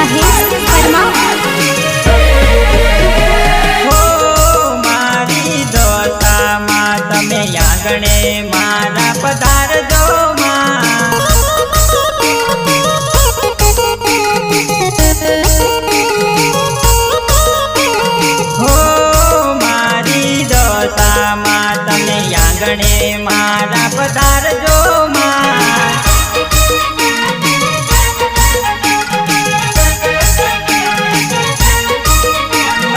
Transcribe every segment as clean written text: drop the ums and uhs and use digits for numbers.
महेश परमार। हो मारी दोस्ताમાં તમે આંગણે મારા પધારજો માં। हो મારી દશામાં તમે આંગણે મારા પધારજો માં।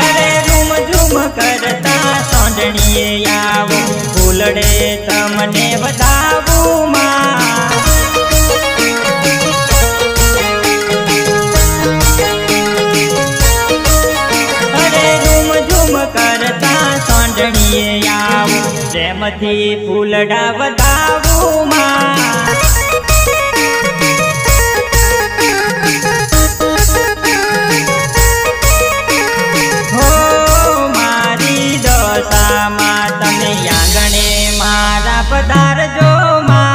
અરે રૂમ ઝૂમ કરતા સોંડણીએ આવો ફૂલડે તમને વધાવું માં। करता सोंडणीए आવો प्रेमथी फूलड़ा વધાવું માં। हो મારી દશામાં તમે આંગણે મારા પધારજો માં।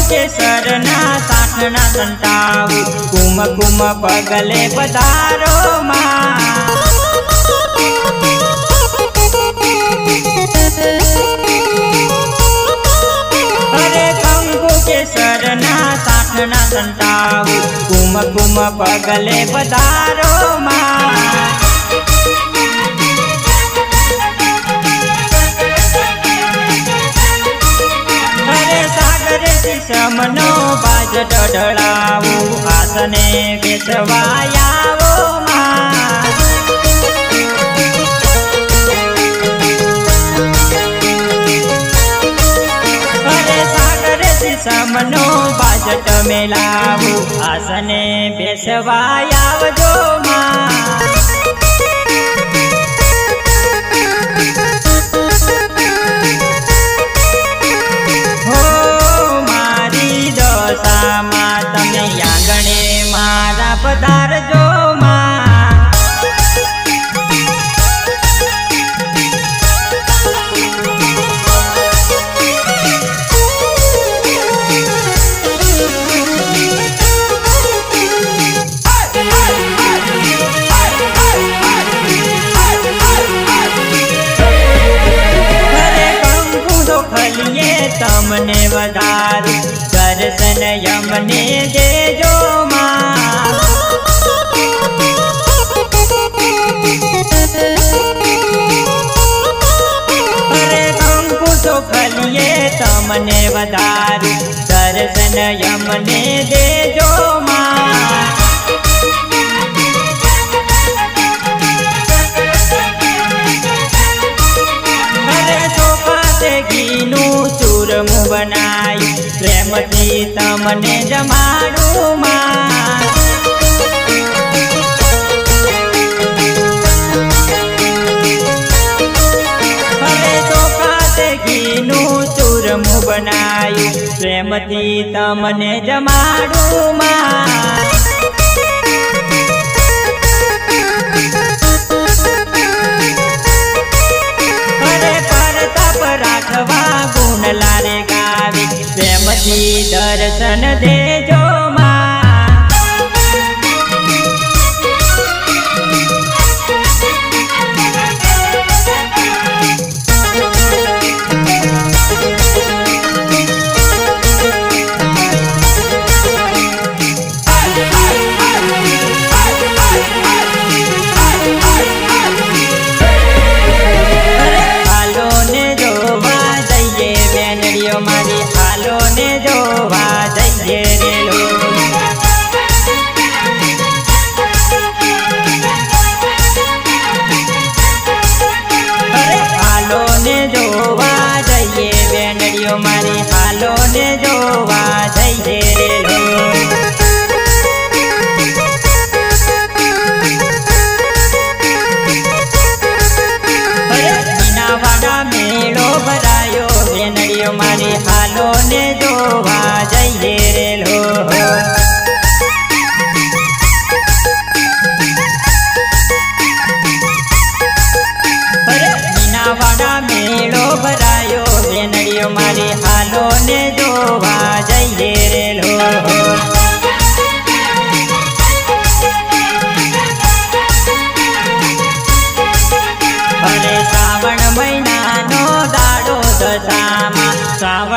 કેસરના સાઠના સંતાવું કુમ કુમ પગલે પધારો માં। અરે કંકુ કેસરના સાઠના સંતાવું કુમ કુમ પગલે પધારો માં। સમનો બાજ ડઢળાવું આસને બેસવાયાવો માં। અરે સાગરે સમનો બાજટ મેલાવું આસને બેસવાયાવજો માં। દશામાં તમે આંગણે મારા પધારજો માં। અરે કંકુ તો ખલીએ તમને વધારું દર્શન યમને દેજો માં। અરે કંકુ તો ખલીએ તમને વધારું દર્શન યમને દેજો માં। અરે ચોખાતે ઘીનું ચૂરમું બનાય પ્રેમથી તમને જમાડું માં। હવે ચોખાતે ઘીનું ચૂરમું બનાયું પ્રેમથી તમને જમાડું માં। અરે પરતાપ રાખવા ગુણ લારે ગાવી પ્રેમથી દર્શન દેજો માં। હાલો ને જોવા જઈએ બેનડીઓ મારી, હાલો ને જોવા જઈએ રેલો।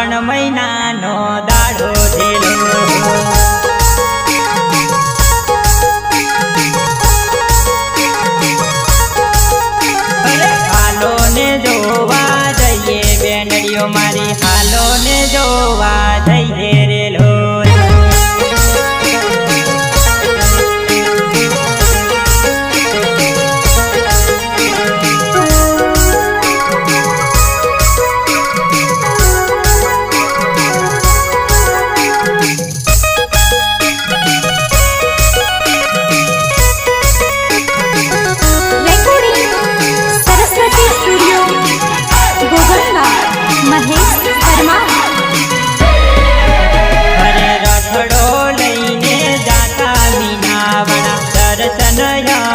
શ્રાવણ મહિનાનો દાડો થેલો હાલો ને જોવા જઈએ બેનડીઓ મારી હાલો ને જોવા જઈએ રે લોલ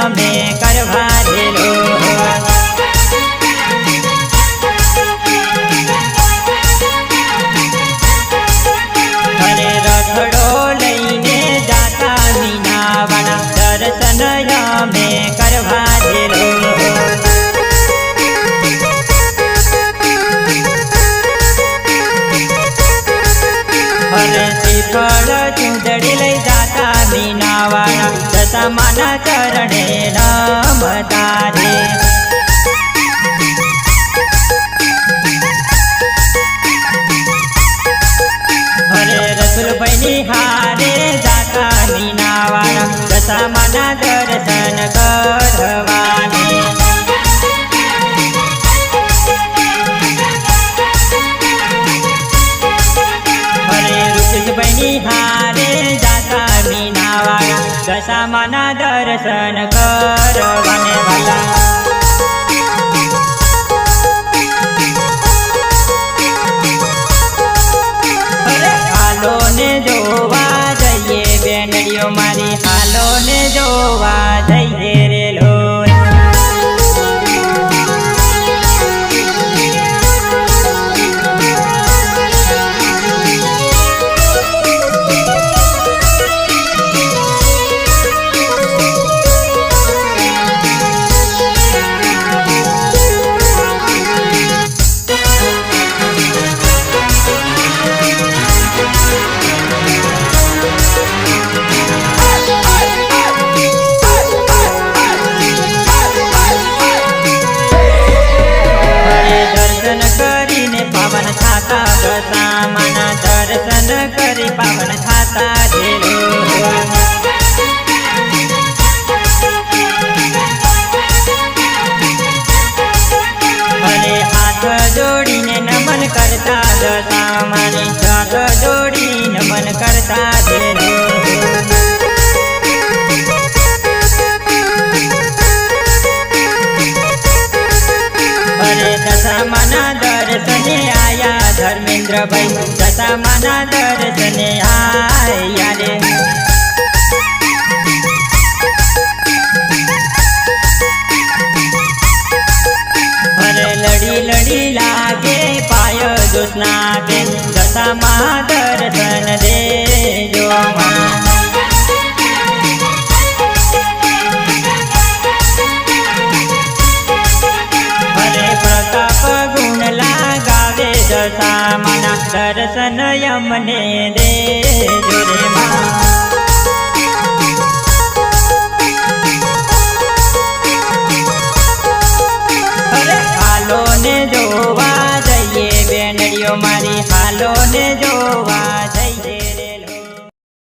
में करवा देलो हरे रखड़ो लईने जाता मीनावाड़ा दर्शन में करवा देलो हरे श्रीफल चूंदड़ी लई जाता मीनावाड़ा दशमाना चरणे नमता रे हरे रसुल बनी हारे जाता मीनावाड़ा दशमाना दर्शन करवाने हरे ऋषि बनी हारे जाता मीनावाड़ा दशामाना दर्शन करवाने वाला अरे हालो ने जोवा जइए बेनड़ियो मारी हालो ने जोवा जइए रे लोल पावन थाता दशामाना दर्शन करी पावन थाता धेलो हरे हाथ जोड़ीने नमन करता दशामानी हाथ जोड़ी नमन करता धेलो हरे दशामाना दर्शने आया धर्मेंद्र भाई दशामाना दर्शने आया रे हरे लड़ी लड़ी लागे पाय जोस्ना बेन दशामा दर्शन दे